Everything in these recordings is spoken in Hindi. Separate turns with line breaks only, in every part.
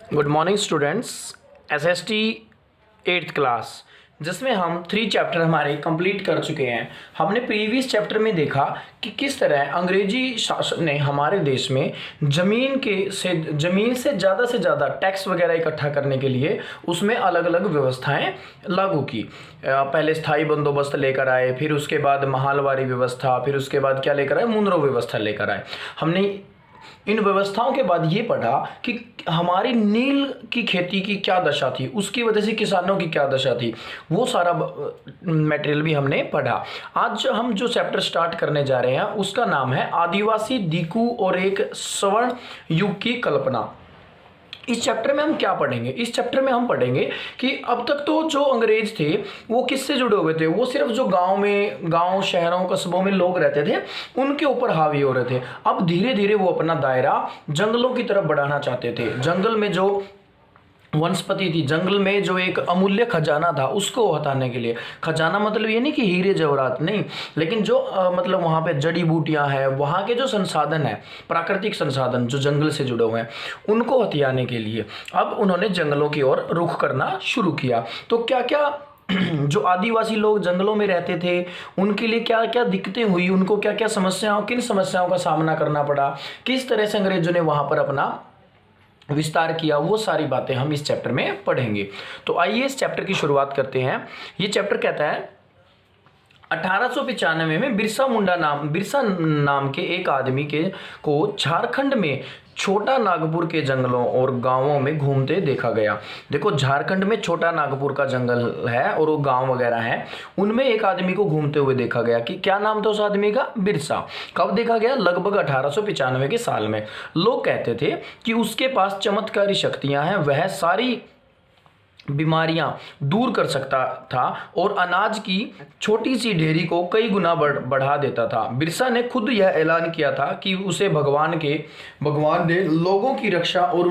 Good morning students. SST 8th class जिसमें हम 3 चैप्टर हमारे कंप्लीट कर चुके हैं। हमने प्रीवियस चैप्टर में देखा कि किस तरह अंग्रेजी शासन ने हमारे देश में ज़मीन से ज़्यादा टैक्स वगैरह इकट्ठा करने के लिए उसमें अलग अलग व्यवस्थाएं लागू की। पहले स्थायी बंदोबस्त लेकर आए, फिर उसके बाद महालवारी व्यवस्था, फिर उसके बाद क्या लेकर आए, मुनरो व्यवस्था लेकर आए। हमने इन व्यवस्थाओं के बाद ये पढ़ा कि हमारी नील की खेती की क्या दशा थी, उसकी वजह से किसानों की क्या दशा थी, वो सारा मटेरियल भी हमने पढ़ा। आज हम जो चैप्टर स्टार्ट करने जा रहे हैं उसका नाम है आदिवासी, दीकू और एक स्वर्ण युग की कल्पना। इस चैप्टर में हम क्या पढ़ेंगे? इस चैप्टर में हम पढ़ेंगे कि अब तक तो जो अंग्रेज थे वो किससे जुड़े हुए थे, वो सिर्फ जो गांव शहरों कस्बों में लोग रहते थे उनके ऊपर हावी हो रहे थे। अब धीरे धीरे वो अपना दायरा जंगलों की तरफ बढ़ाना चाहते थे। जंगल में जो वनस्पति थी, जंगल में जो एक अमूल्य खजाना था उसको हटाने के लिए, खजाना मतलब ये नहीं कि हीरे जवाहरात नहीं, लेकिन जो मतलब वहाँ पे जड़ी बूटियाँ हैं, वहाँ के जो संसाधन है, प्राकृतिक संसाधन जो जंगल से जुड़े हुए हैं, उनको हथियाने के लिए अब उन्होंने जंगलों की ओर रुख करना शुरू किया। तो क्या क्या जो आदिवासी लोग जंगलों में रहते थे उनके लिए क्या क्या दिक्कतें हुई, उनको क्या क्या किन समस्याओं का सामना करना पड़ा, किस तरह से अंग्रेजों ने वहाँ पर अपना विस्तार किया, वो सारी बातें हम इस चैप्टर में पढ़ेंगे। तो आइए इस चैप्टर की शुरुआत करते हैं। ये चैप्टर कहता है 1895 में बिरसा नाम के एक आदमी को झारखंड में छोटा नागपुर के जंगलों और गांवों में घूमते देखा गया। देखो, झारखंड में छोटा नागपुर का जंगल है और वो गांव वगैरह हैं, उनमें एक आदमी को घूमते हुए देखा गया। कि क्या नाम था उस आदमी का? बिरसा। कब देखा गया? लगभग 1895 के साल में। लोग कहते थे कि उसके पास चमत्कारी शक्तियां हैं, वह सारी बीमारियां दूर कर सकता था और अनाज की छोटी सी ढेरी को कई गुना बढ़ा देता था। बिरसा ने खुद यह ऐलान किया था कि उसे भगवान ने लोगों की रक्षा और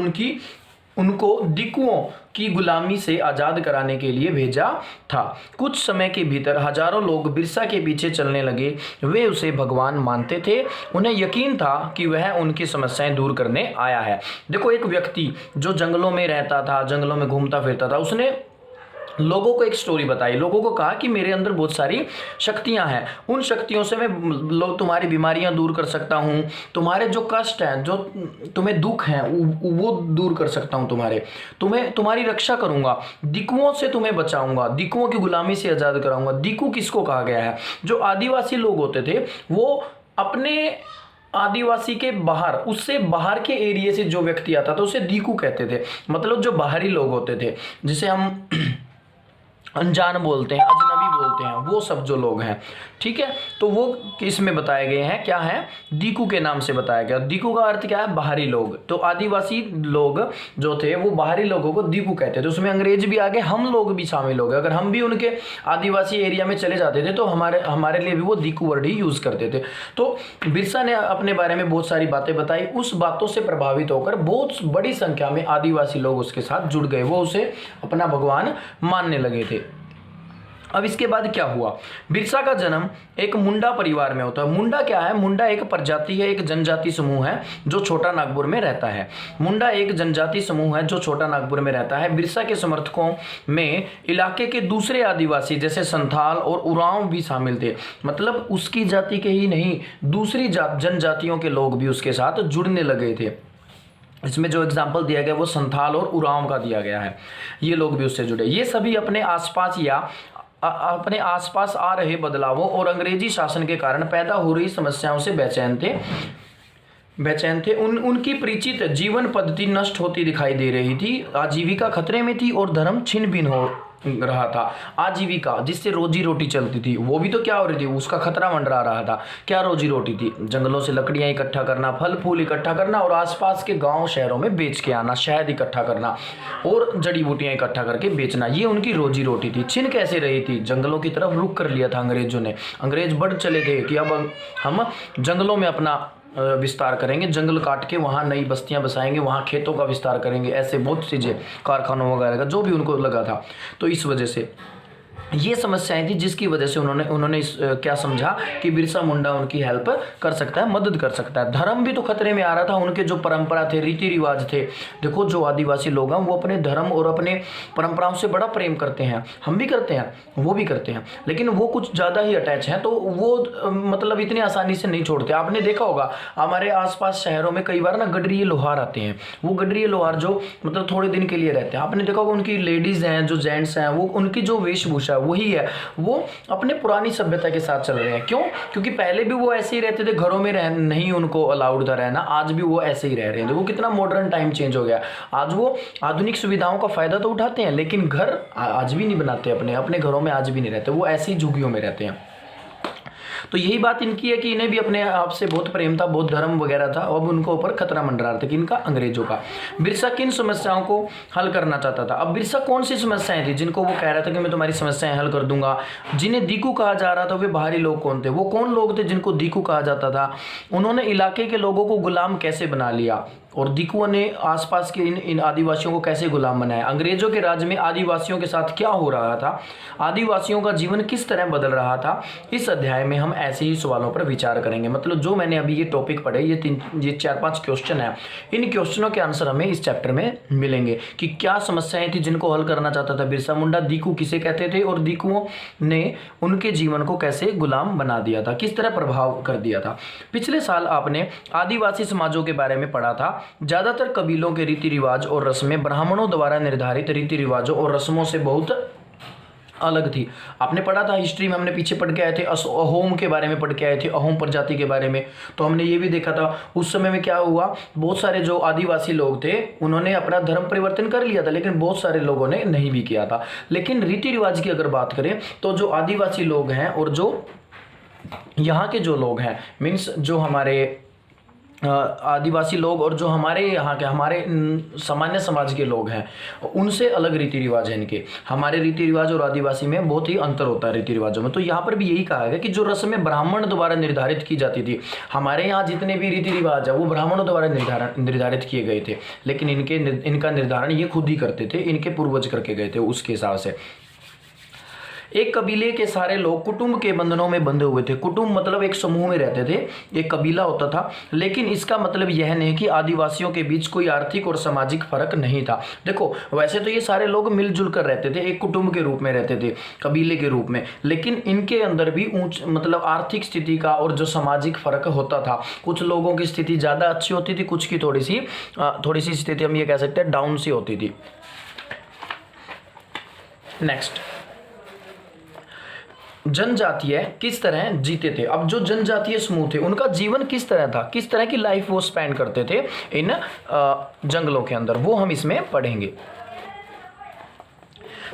उनको दिकुओं की गुलामी से आज़ाद कराने के लिए भेजा था। कुछ समय के भीतर हजारों लोग बिरसा के पीछे चलने लगे। वे उसे भगवान मानते थे, उन्हें यकीन था कि वह उनकी समस्याएं दूर करने आया है। देखो, एक व्यक्ति जो जंगलों में रहता था, जंगलों में घूमता फिरता था, उसने लोगों को एक स्टोरी बताई। लोगों को कहा कि मेरे अंदर बहुत सारी शक्तियां हैं, उन शक्तियों से मैं तुम्हारी बीमारियां दूर कर सकता हूं, तुम्हारे जो कष्ट हैं, जो तुम्हें दुख हैं, वो दूर कर सकता हूं, तुम्हारी रक्षा करूंगा, दिकुओं से तुम्हें बचाऊंगा, दिकुओं की गुलामी से आज़ाद कराऊंगा। दिकू किसको कहा गया है? जो आदिवासी लोग होते थे, वो अपने आदिवासी के बाहर, उससे बाहर के एरिया से जो व्यक्ति आता था उसे दीकू कहते थे। मतलब जो बाहरी लोग होते थे, जिसे हम अनजान बोलते हैं, अजनबी बोलते हैं, वो सब जो लोग हैं, ठीक है, तो वो इसमें बताए गए हैं। क्या है? दीकू के नाम से बताया गया। दीकू का अर्थ क्या है? बाहरी लोग। तो आदिवासी लोग जो थे वो बाहरी लोगों को दीकू कहते थे। उसमें अंग्रेज भी आ गए, हम लोग भी शामिल हो गए। अगर हम भी उनके आदिवासी एरिया में चले जाते थे तो हमारे लिए भी वो दीकू वर्ड ही यूज करते थे। तो बिरसा ने अपने बारे में बहुत सारी बातें बताई। उस बातों से प्रभावित होकर बहुत बड़ी संख्या में आदिवासी लोग उसके साथ जुड़ गए, वो उसे अपना भगवान मानने लगे थे। अब इसके बाद क्या हुआ? बिरसा का जन्म एक मुंडा परिवार में होता है। मुंडा क्या है? मुंडा एक प्रजाति है, एक जनजाति समूह है जो छोटा नागपुर में रहता है। मुंडा एक जनजाति समूह है जो छोटा नागपुर में रहता है। बिरसा के समर्थकों में इलाके के दूसरे आदिवासी जैसे संथाल और उरांव भी शामिल थे। मतलब उसकी जाति के ही नहीं, दूसरी जनजातियों के लोग भी उसके साथ जुड़ने लगे थे। इसमें जो एग्जाम्पल दिया गया वो संथाल और उरांव का दिया गया है। ये लोग भी उससे जुड़े। ये सभी अपने आसपास आ रहे बदलावों और अंग्रेजी शासन के कारण पैदा हो रही समस्याओं से बेचैन थे। उनकी परिचित जीवन पद्धति नष्ट होती दिखाई दे रही थी, आजीविका खतरे में थी और धर्म छिन्न भिन्न हो रहा था। आजीविका, जिससे रोजी रोटी चलती थी, वो भी तो क्या हो रही थी? उसका खतरा मंडरा रहा था। क्या रोजी रोटी थी? जंगलों से लकड़ियां इकट्ठा करना, फल फूल इकट्ठा करना और आसपास के गांव शहरों में बेच के आना, शहद इकट्ठा करना और जड़ी बूटियां इकट्ठा करके बेचना, ये उनकी रोजी रोटी थी। छिन कैसे रही थी? जंगलों की तरफ रुख कर लिया था अंग्रेजों ने। अंग्रेज बढ़ चले थे कि अब हम जंगलों में अपना विस्तार करेंगे, जंगल काट के वहाँ नई बस्तियाँ बसाएंगे, वहाँ खेतों का विस्तार करेंगे, ऐसे बहुत चीज़ें, कारखानों वगैरह का जो भी उनको लगा था। तो इस वजह से ये समस्याएं थी जिसकी वजह से उन्होंने क्या समझा कि बिरसा मुंडा उनकी हेल्प कर सकता है, मदद कर सकता है। धर्म भी तो खतरे में आ रहा था, उनके जो परंपरा थे, रीति रिवाज थे। देखो जो आदिवासी लोग हैं वो अपने धर्म और अपने परंपराओं से बड़ा प्रेम करते हैं, हम भी करते हैं, वो भी करते हैं, लेकिन वो कुछ ज़्यादा ही अटैच हैं, तो वो मतलब इतनी आसानी से नहीं छोड़ते। आपने देखा होगा हमारे आसपास शहरों में कई बार ना गडरिये लोहार आते हैं, वो गडरिये लोहार जो मतलब थोड़े दिन के लिए रहते हैं। आपने देखा होगा उनकी लेडीज़ हैं, जो जेंट्स हैं, वो उनकी जो वेशभूषा वही है, वो अपने पुरानी सभ्यता के साथ चल रहे हैं। क्यों? क्योंकि पहले भी वो ऐसे ही रहते थे, घरों में नहीं उनको अलाउड था रहना, आज भी वो ऐसे ही रह रहे हैं। देखो कितना मॉडर्न टाइम चेंज हो गया, आज वो आधुनिक सुविधाओं का फायदा तो उठाते हैं, लेकिन घर आज भी नहीं बनाते, अपने अपने घरों में आज भी नहीं रहते, वो ऐसी झुग्गियों में रहते हैं। तो यही बात इनकी है कि इन्हें भी अपने आप से बहुत प्रेम था, बहुत धर्म वगैरह था, अब उनको ऊपर खतरा मंडरा रहा था कि इनका, अंग्रेजों का। बिरसा किन समस्याओं को हल करना चाहता था? अब बिरसा कौन सी समस्याएं थी जिनको वो कह रहा था कि मैं तुम्हारी समस्याएं हल कर दूंगा? जिन्हें दीकू कहा जा रहा था वे बाहरी लोग कौन थे? वो कौन लोग थे जिनको दीकू कहा जाता था? उन्होंने इलाके के लोगों को गुलाम कैसे बना लिया और दीकुओं ने आसपास के इन आदिवासियों को कैसे गुलाम बनाया? अंग्रेजों के राज में आदिवासियों के साथ क्या हो रहा था? आदिवासियों का जीवन किस तरह बदल रहा था? इस अध्याय में हम ऐसे ही सवालों पर विचार करेंगे। मतलब जो मैंने अभी ये टॉपिक पढ़े, ये 4-5 क्वेश्चन है, इन क्वेश्चनों के आंसर हमें इस चैप्टर में मिलेंगे कि क्या समस्याएं थी जिनको हल करना चाहता था बिरसा मुंडा, दीकू किसे कहते थे और दीकुओं ने उनके जीवन को कैसे गुलाम बना दिया था, किस तरह प्रभाव कर दिया था। पिछले साल आपने आदिवासी समाजों के बारे में पढ़ा था। ज्यादातर कबीलों के रीति रिवाज और रस्में ब्राह्मणों द्वारा निर्धारित रीति रिवाजों और रस्मों से बहुत अलग थी। आपने पढ़ा था हिस्ट्री में, हमने पीछे पढ़ के आए थे, अहोम के बारे में पढ़ के आए थे, अहोम प्रजाति के बारे में। तो हमने ये भी देखा था उस समय में क्या हुआ, बहुत सारे जो आदिवासी लोग थे उन्होंने अपना धर्म परिवर्तन कर लिया था, लेकिन बहुत सारे लोगों ने नहीं भी किया था। लेकिन रीति रिवाज की अगर बात करें तो जो आदिवासी लोग हैं और जो यहाँ के जो लोग हैं, मीन्स जो हमारे आदिवासी लोग और जो हमारे यहाँ के, हमारे सामान्य समाज के लोग हैं, उनसे अलग रीति रिवाज है इनके। हमारे रीति रिवाज और आदिवासी में बहुत ही अंतर होता है रीति रिवाजों में। तो यहाँ पर भी यही कहा गया कि जो रस्में ब्राह्मण द्वारा निर्धारित की जाती थी, हमारे यहाँ जितने भी रीति रिवाज है वो ब्राह्मणों द्वारा निर्धारित किए गए थे, लेकिन इनका निर्धारण ये खुद ही करते थे, इनके पूर्वज करके गए थे उसके हिसाब से। एक कबीले के सारे लोग कुटुंब के बंधनों में बंधे हुए थे। कुटुंब मतलब एक समूह में रहते थे, एक कबीला होता था, लेकिन इसका मतलब यह नहीं कि आदिवासियों के बीच कोई आर्थिक और सामाजिक फर्क नहीं था। देखो वैसे तो ये सारे लोग मिलजुल कर रहते थे, एक कुटुंब के रूप में रहते थे, कबीले के रूप में, लेकिन इनके अंदर भी मतलब आर्थिक स्थिति का और जो सामाजिक फर्क होता था। कुछ लोगों की स्थिति ज़्यादा अच्छी होती थी, कुछ की थोड़ी सी स्थिति हम ये कह सकते हैं डाउन सी होती थी। नेक्स्ट, जनजातीय किस तरह जीते थे? अब जो जनजातीय समूह थे उनका जीवन किस तरह था, किस तरह की लाइफ वो स्पेंड करते थे इन जंगलों के अंदर, वो हम इसमें पढ़ेंगे।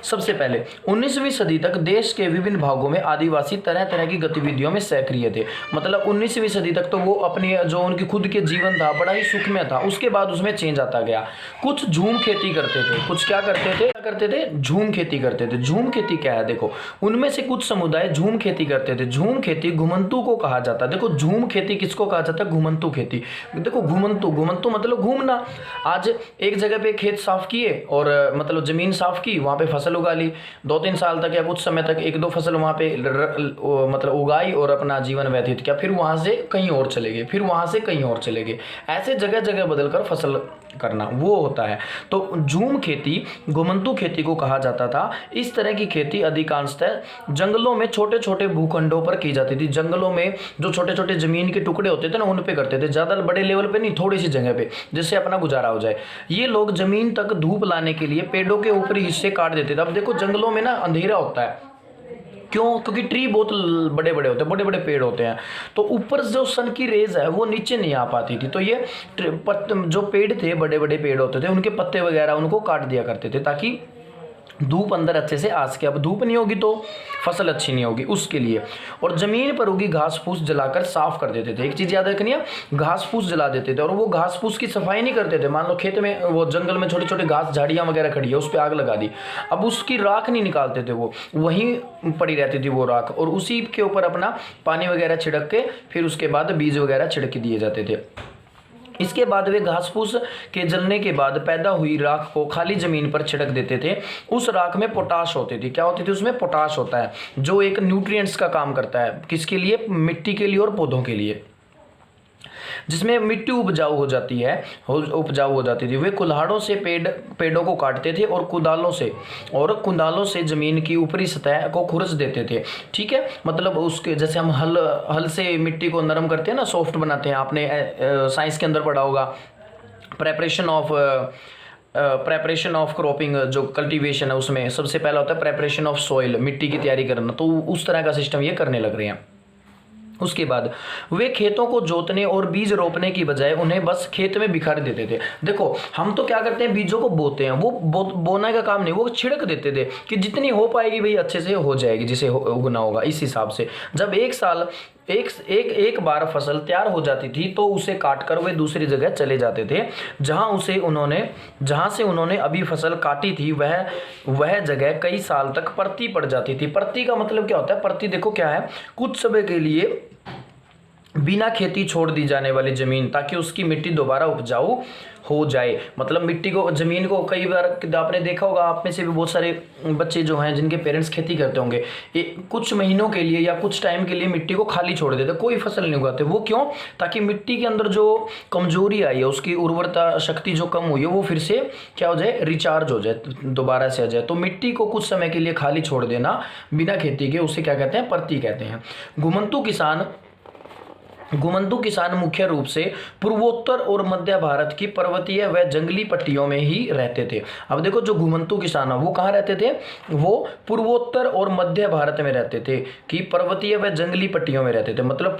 सबसे पहले 19वीं सदी तक देश के विभिन्न भागों में आदिवासी तरह तरह की गतिविधियों में सक्रिय थे। मतलब 19वीं सदी तक तो वो अपनी जो उनकी खुद के जीवन था बड़ा ही सुखमय था, उसके बाद उसमें चेंज आता गया। कुछ झूम खेती करते थे, कुछ क्या करते थे, झूम खेती करते थे। झूम खेती क्या है? देखो उनमें से कुछ समुदाय झूम खेती करते थे। झूम खेती घुमंतू को कहा जाता है। देखो झूम खेती किसको कहा जाता है? घुमंतू खेती। देखो घुमंतू मतलब घूमना। आज एक जगह पे खेत साफ किए और मतलब जमीन साफ की, वहां पे फसल उगा ली, 2-3 साल तक या कुछ समय तक 1-2 फसल वहां पे मतलब उगाई और अपना जीवन व्यतीत किया, फिर वहां से कहीं और चले गए, फिर वहां से कहीं और चले गए, ऐसे जगह जगह बदलकर फसल करना वो होता है। तो झूम खेती घुमंतू खेती को कहा जाता था। इस तरह की खेती अधिकांशतः जंगलों में छोटे छोटे भूखंडों पर की जाती थी। जंगलों में जो छोटे छोटे जमीन के टुकड़े होते थे ना, उन पे करते थे, ज्यादा बड़े लेवल पे नहीं, थोड़ी सी जगह पे, जिससे अपना गुजारा हो जाए। ये लोग जमीन तक धूप लाने के लिए पेड़ों के ऊपरी हिस्से काट देते थे। अब देखो जंगलों में ना अंधेरा होता है, क्यों? क्योंकि ट्री बहुत बड़े बड़े होते हैं, बड़े बड़े पेड़ होते हैं, तो ऊपर जो सन की रेज है वो नीचे नहीं आ पाती थी। तो ये जो पेड़ थे, बड़े बड़े पेड़ होते थे, उनके पत्ते वगैरह उनको काट दिया करते थे ताकि धूप अंदर अच्छे से आ सके। अब धूप नहीं होगी तो फसल अच्छी नहीं होगी, उसके लिए। और जमीन पर उगी घास फूस जलाकर साफ कर देते थे। एक चीज याद रखनी है, घास फूस जला देते थे। और वो घास फूस की सफाई नहीं करते थे। मान लो खेत में, वो जंगल में छोटे छोटे घास झाड़ियां वगैरह खड़ी है, उस पर आग लगा दी, अब उसकी राख नहीं निकालते थे, वो वहीं पड़ी रहती थी वो राख, और उसी के ऊपर अपना पानी वगैरह छिड़क के फिर उसके बाद बीज वगैरह छिड़क दिए जाते थे। इसके बाद वे घास फूस के जलने के बाद पैदा हुई राख को खाली जमीन पर छिड़क देते थे। उस राख में पोटाश होती थी। क्या होती थी? उसमें पोटाश होता है, जो एक न्यूट्रिएंट्स का काम करता है। किसके लिए? मिट्टी के लिए और पौधों के लिए, जिसमें मिट्टी उपजाऊ हो जाती है, उपजाऊ हो जाती थी। वे कुल्हाड़ों से पेड़ों को काटते थे और कुदालों से जमीन की ऊपरी सतह को खुरच देते थे। ठीक है, मतलब उसके जैसे हम हल से मिट्टी को नरम करते हैं ना, सॉफ्ट बनाते हैं। आपने साइंस के अंदर पढ़ा होगा, प्रेपरेशन ऑफ क्रॉपिंग, जो कल्टीवेशन है उसमें सबसे पहला होता है प्रेपरेशन ऑफ सॉइल, मिट्टी की तैयारी करना। तो उस तरह का सिस्टम ये करने लग रहे हैं। उसके बाद वे खेतों को जोतने और बीज रोपने की बजाय उन्हें बस खेत में बिखर देते थे। देखो, हम तो क्या करते हैं, बीजों को बोते हैं, वो बोने का काम नहीं, वो छिड़क देते थे कि जितनी हो पाएगी भाई अच्छे से हो जाएगी, जिसे उगना होगा। इस हिसाब से जब एक बार फसल तैयार हो जाती थी तो उसे काट कर वे दूसरी जगह चले जाते थे, जहां से उन्होंने अभी फसल काटी थी वह जगह कई साल तक परती पड़ जाती थी। परती का मतलब क्या होता है? परती देखो क्या है, कुछ समय के लिए बिना खेती छोड़ दी जाने वाली जमीन, ताकि उसकी मिट्टी दोबारा उपजाऊ हो जाए। मतलब मिट्टी को, जमीन को, कई बार आपने देखा होगा, आप में से भी बहुत सारे बच्चे जो हैं जिनके पेरेंट्स खेती करते होंगे, कुछ महीनों के लिए या कुछ टाइम के लिए मिट्टी को खाली छोड़ देते, कोई फसल नहीं उगाते। वो क्यों? ताकि मिट्टी के अंदर जो कमजोरी आई है, उसकी उर्वरता शक्ति जो कम हुई है, वो फिर से क्या हो जाए, रिचार्ज हो जाए, दोबारा से आ जाए। तो मिट्टी को कुछ समय के लिए खाली छोड़ देना बिना खेती के, उसे क्या कहते हैं? परती कहते हैं। घुमंतू किसान मुख्य रूप से पूर्वोत्तर और मध्य भारत की पर्वतीय व जंगली पट्टियों में ही रहते थे। अब देखो, जो घुमंतू किसान है वो कहाँ रहते थे? वो पूर्वोत्तर और मध्य भारत में रहते थे, कि पर्वतीय व जंगली पट्टियों में रहते थे। मतलब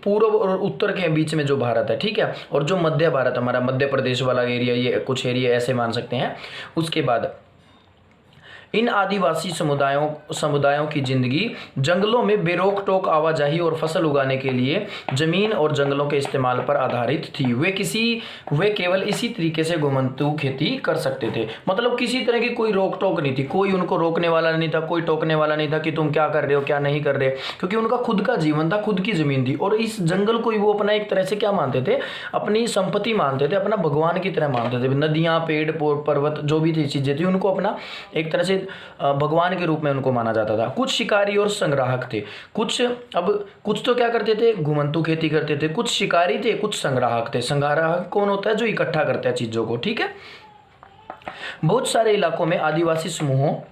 पूर्व और उत्तर के बीच में जो भारत है, ठीक है, और जो मध्य भारत, हमारा मध्य प्रदेश वाला एरिया, ये कुछ एरिया ऐसे मान सकते हैं। उसके बाद इन आदिवासी समुदायों की जिंदगी जंगलों में बेरोक टोक आवाजाही और फसल उगाने के लिए जमीन और जंगलों के इस्तेमाल पर आधारित थी। वे केवल इसी तरीके से घुमंतू खेती कर सकते थे। मतलब किसी तरह की कोई रोक टोक नहीं थी, कोई उनको रोकने वाला नहीं था, कोई टोकने वाला नहीं था कि तुम क्या कर रहे हो, क्या नहीं कर रहे, क्योंकि उनका खुद का जीवन था, खुद की जमीन थी। और इस जंगल को ही वो अपना एक तरह से क्या मानते थे? अपनी संपत्ति मानते थे, अपना भगवान की तरह मानते थे। नदियां, पेड़, पर्वत, जो भी थी चीजें थी, उनको अपना एक तरह से भगवान के रूप में उनको माना जाता था। कुछ शिकारी और संग्राहक थे। कुछ तो क्या करते थे? घुमंतू खेती करते थे। कुछ शिकारी थे, कुछ संग्राहक थे। संग्राहक कौन होता है? जो इकट्ठा करता है चीजों को। ठीक है, बहुत सारे इलाकों में आदिवासी समूह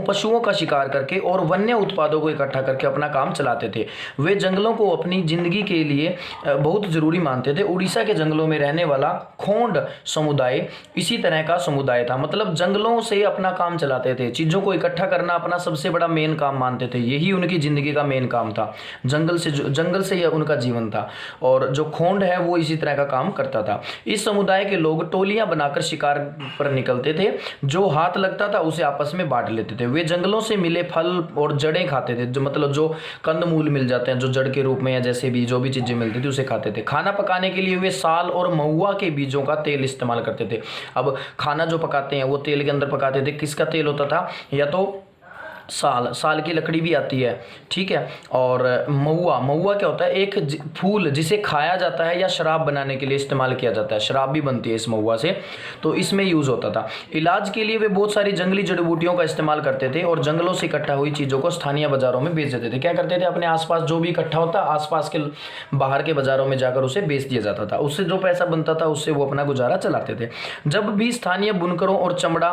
पशुओं का शिकार करके और वन्य उत्पादों को इकट्ठा करके अपना काम चलाते थे। वे जंगलों को अपनी जिंदगी के लिए बहुत जरूरी मानते थे। उड़ीसा के जंगलों में रहने वाला खोंड समुदाय इसी तरह का समुदाय था। मतलब जंगलों से अपना काम चलाते थे, चीजों को इकट्ठा करना अपना सबसे बड़ा मेन काम मानते थे। यही उनकी जिंदगी का मेन काम था। जंगल से यह उनका जीवन था। और जो खोंड है वो इसी तरह का काम करता था। इस समुदाय के लोग टोलियां बनाकर शिकार पर निकलते थे। जो हाथ लगता था उसे आपस में बांट लेते थे। वे जंगलों से मिले फल और जड़ें खाते थे, जो मतलब जो कंदमूल मिल जाते हैं, जो जड़ के रूप में या जैसे भी जो भी चीजें मिलती थी उसे खाते थे। खाना पकाने के लिए वे साल और महुआ के बीजों का तेल इस्तेमाल करते थे। अब खाना जो पकाते हैं वो तेल के अंदर पकाते थे। किसका तेल होता था? या तो साल की लकड़ी भी आती है, ठीक है। और महुआ क्या होता है? एक फूल जिसे खाया जाता है या शराब बनाने के लिए इस्तेमाल किया जाता है। शराब भी बनती है इस महुआ से, तो इसमें यूज होता था। इलाज के लिए वे बहुत सारी जंगली जड़ी बूटियों का इस्तेमाल करते थे और जंगलों से इकट्ठा हुई चीजों को स्थानीय बाजारों में बेच देते थे। क्या करते थे? अपने आसपास जो भी इकट्ठा होता, आसपास के बाहर के बाजारों में जाकर उसे बेच दिया जाता था। उससे जो पैसा बनता था उससे वो अपना गुजारा चलाते थे। जब भी स्थानीय बुनकरों और चमड़ा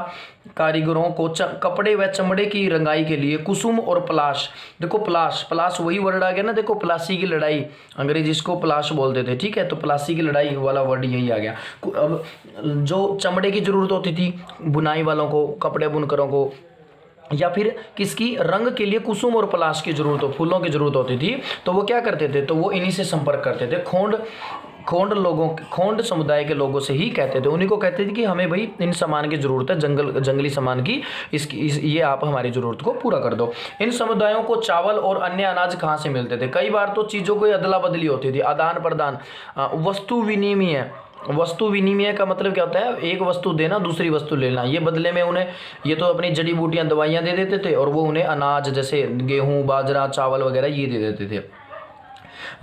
कारीगरों को कपड़े व चमड़े की रंगाई के लिए कुसुम और पलाश, देखो पलाश वही वर्ड आ गया ना, देखो प्लासी की लड़ाई, अंग्रेजी इसको पलाश बोलते थे, ठीक है। तो प्लासी की लड़ाई वाला वर्ड यही आ गया। अब जो चमड़े की जरूरत होती थी बुनाई वालों को, कपड़े बुनकरों को, या फिर किसकी रंग के लिए कुसुम और पलाश की जरूरत हो, फूलों की जरूरत होती थी, तो वो क्या करते थे? तो वो इन्हीं से संपर्क करते थे। खोंड समुदाय के लोगों से ही कहते थे, उन्हीं को कहते थे कि हमें भाई इन सामान की जरूरत है, जंगली सामान की, ये आप हमारी जरूरत को पूरा कर दो। इन समुदायों को चावल और अन्य अनाज कहाँ से मिलते थे? कई बार तो चीजों को अदला बदली होती थी, आदान प्रदान, वस्तु विनिमय का मतलब क्या होता है? एक वस्तु देना, दूसरी वस्तु लेना। ये बदले में उन्हें, ये तो अपनी जड़ी बूटियां, दवाइयां दे देते थे, और वो उन्हें अनाज जैसे गेहूं, बाजरा, चावल वगैरह ये दे देते थे।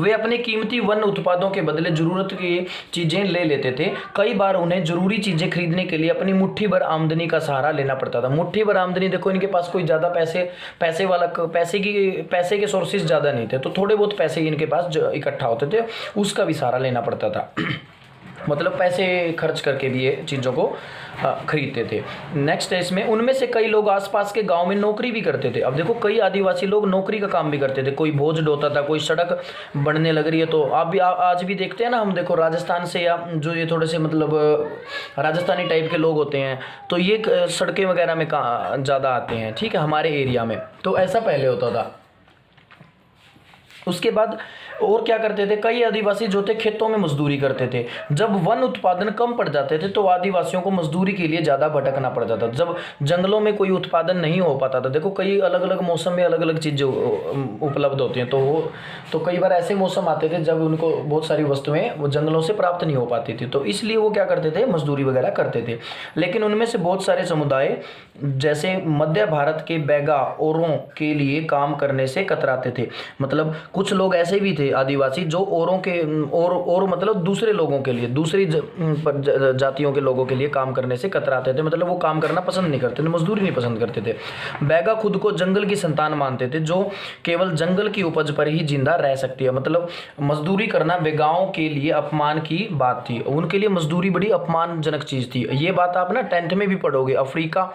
वे अपने कीमती वन उत्पादों के बदले जरूरत की चीजें ले लेते थे। कई बार उन्हें जरूरी चीजें खरीदने के लिए अपनी मुट्ठी भर आमदनी का सहारा लेना पड़ता था। मुट्ठी भर आमदनी, देखो इनके पास कोई ज्यादा पैसे के सोर्सेज ज्यादा नहीं थे, तो थोड़े बहुत पैसे इनके पास इकट्ठा होते थे, उसका भी सहारा लेना पड़ता था। मतलब पैसे खर्च करके भी ये चीज़ों को खरीदते थे। नेक्स्ट है इसमें, उनमें से कई लोग आसपास के गांव में नौकरी भी करते थे। अब देखो कई आदिवासी लोग नौकरी का काम भी करते थे, कोई बोझ ढोता था, कोई सड़क बनने लग रही है तो आप भी आज भी देखते हैं ना हम, देखो राजस्थान से या जो ये थोड़े से मतलब राजस्थानी टाइप के लोग होते हैं तो ये सड़कें वगैरह में ज़्यादा आते हैं, ठीक है, हमारे एरिया में। तो ऐसा पहले होता था। उसके बाद और क्या करते थे, कई आदिवासी जो थे खेतों में मजदूरी करते थे। जब वन उत्पादन कम पड़ जाते थे तो आदिवासियों को मजदूरी के लिए ज़्यादा भटकना पड़ जाता था। जब जंगलों में कोई उत्पादन नहीं हो पाता था, देखो कई अलग अलग मौसम में अलग अलग चीज़ें उपलब्ध होती हैं, तो कई बार ऐसे मौसम आते थे जब उनको बहुत सारी वस्तुएं वो जंगलों से प्राप्त नहीं हो पाती थी, तो इसलिए वो क्या करते थे, मजदूरी वगैरह करते थे। लेकिन उनमें से बहुत सारे समुदाय जैसे मध्य भारत के बैगा औरों के लिए काम करने से कतराते थे। मतलब कुछ लोग ऐसे भी थे आदिवासी जो औरों के और मतलब दूसरे लोगों के लिए, दूसरी जातियों के लोगों के लिए काम करने से कतराते थे। मतलब वो काम करना पसंद नहीं करते थे, मजदूरी नहीं पसंद करते थे। बैगा खुद को जंगल की संतान मानते थे जो केवल जंगल की उपज पर ही जिंदा रह सकती है। मतलब मजदूरी करना बैगाओं के लिए अपमान की बात थी, उनके लिए मजदूरी बड़ी अपमानजनक चीज थी। ये बात आप ना 10th में भी पढ़ोगे अफ्रीका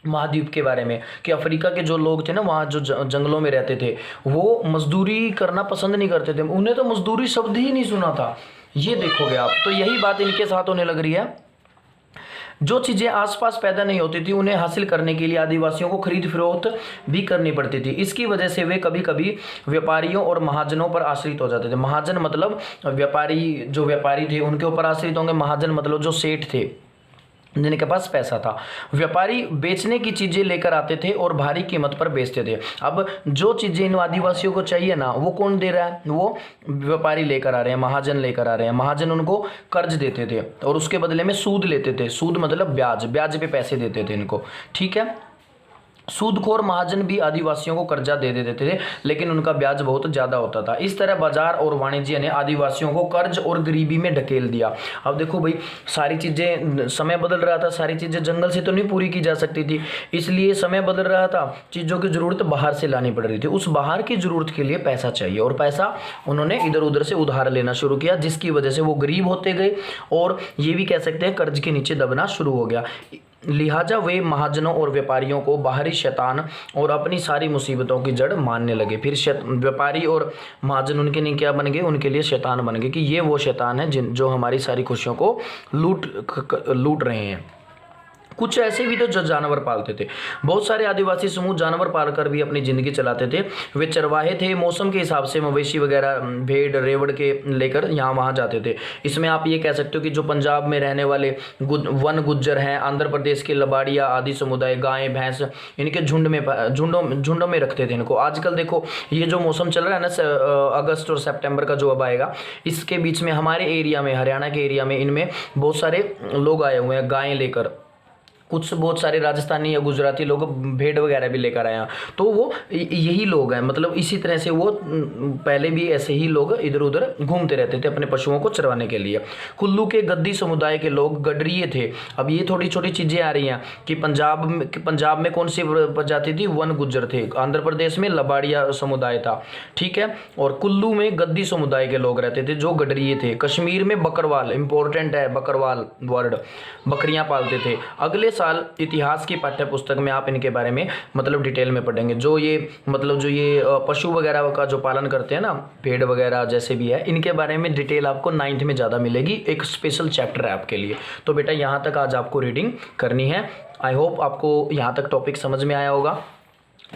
महाद्वीप के बारे में, कि अफ्रीका के जो लोग थे ना वहाँ जो जंगलों में रहते थे वो मजदूरी करना पसंद नहीं करते थे, उन्हें तो मजदूरी शब्द ही नहीं सुना था। ये देखोगे आप, तो यही बात इनके साथ होने लग रही है। जो चीज़ें आसपास पैदा नहीं होती थी उन्हें हासिल करने के लिए आदिवासियों को खरीद फरोख्त भी करनी पड़ती थी। इसकी वजह से वे कभी कभी व्यापारियों और महाजनों पर आश्रित हो जाते थे। महाजन मतलब व्यापारी, जो व्यापारी थे उनके ऊपर आश्रित होंगे। महाजन मतलब जो सेठ थे जिनके पास पैसा था। व्यापारी बेचने की चीजें लेकर आते थे और भारी कीमत पर बेचते थे। अब जो चीजें इन आदिवासियों को चाहिए ना वो कौन दे रहा है, वो व्यापारी लेकर आ रहे हैं, महाजन लेकर आ रहे हैं। महाजन उनको कर्ज देते थे और उसके बदले में सूद लेते थे। सूद मतलब ब्याज, ब्याज पे पैसे देते थे इनको, ठीक है। सूदखोर महाजन भी आदिवासियों को कर्जा दे देते थे लेकिन उनका ब्याज बहुत ज्यादा होता था। इस तरह बाजार और वाणिज्य ने आदिवासियों को कर्ज और गरीबी में ढकेल दिया। अब देखो भाई, सारी चीजें, समय बदल रहा था, सारी चीजें जंगल से तो नहीं पूरी की जा सकती थी, इसलिए समय बदल रहा था, चीजों की जरूरत बाहर से लानी पड़ रही थी। उस बाहर की जरूरत के लिए पैसा चाहिए और पैसा उन्होंने इधर उधर से उधार लेना शुरू किया, जिसकी वजह से वो गरीब होते गए और ये भी कह सकते हैं कर्ज के नीचे दबना शुरू हो गया। लिहाजा वे महाजनों और व्यापारियों को बाहरी शैतान और अपनी सारी मुसीबतों की जड़ मानने लगे। फिर व्यापारी और महाजन उनके लिए क्या बन गए, उनके लिए शैतान बन गए कि ये वो शैतान है जो हमारी सारी खुशियों को लूट रहे हैं। कुछ ऐसे भी थे जो जानवर पालते थे। बहुत सारे आदिवासी समूह जानवर पालकर भी अपनी जिंदगी चलाते थे। वे चरवाहे थे, मौसम के हिसाब से मवेशी वगैरह, भेड़ रेवड़ के लेकर यहाँ वहाँ जाते थे। इसमें आप ये कह सकते हो कि जो पंजाब में रहने वाले वन गुज्जर हैं, आंध्र प्रदेश के लबाड़िया आदि समुदाय गाय भैंस इनके झुंडों में रखते थे इनको। आजकल देखो ये जो मौसम चल रहा है ना, अगस्त और सितंबर का जो अब आएगा, इसके बीच में हमारे एरिया में, हरियाणा के एरिया में, इनमें बहुत सारे लोग आए हुए हैं गायें लेकर। कुछ बहुत सारे राजस्थानी या गुजराती लोग भेड़ वगैरह भी लेकर आए हैं। तो वो यही लोग हैं, मतलब इसी तरह से वो पहले भी ऐसे ही लोग इधर उधर घूमते रहते थे अपने पशुओं को चरवाने के लिए। कुल्लू के गद्दी समुदाय के लोग गडरिये थे। अब ये थोड़ी छोटी चीज़ें आ रही हैं कि पंजाब में कौन सी प्रजाति थी, वन गुज्जर थे। आंध्र प्रदेश में लबाड़िया समुदाय था, ठीक है, और कुल्लू में गद्दी समुदाय के लोग रहते थे जो गडरिये थे। कश्मीर में बकरवाल, इंपॉर्टेंट है बकरवाल वर्ड, बकरियां पालते थे। अगले साल इतिहास की पाठ्य पुस्तक में आप इनके बारे में मतलब डिटेल में पढ़ेंगे। जो ये पशु वगैरह का जो पालन करते हैं ना, भेड़ वगैरह जैसे भी है, इनके बारे में डिटेल आपको 9th में ज़्यादा मिलेगी। एक स्पेशल चैप्टर है आपके लिए। तो बेटा यहाँ तक आज आपको रीडिंग करनी है। आई होप आपको यहाँ तक टॉपिक समझ में आया होगा।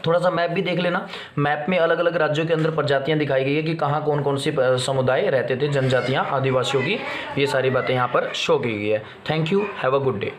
थोड़ा सा मैप भी देख लेना, मैप में अलग अलग राज्यों के अंदर प्रजातियां दिखाई गई है कि कहाँ कौन कौन सी समुदाय रहते थे, जनजातियां आदिवासियों की, ये सारी बातें यहाँ पर शो की गई है। Thank you, have a good day.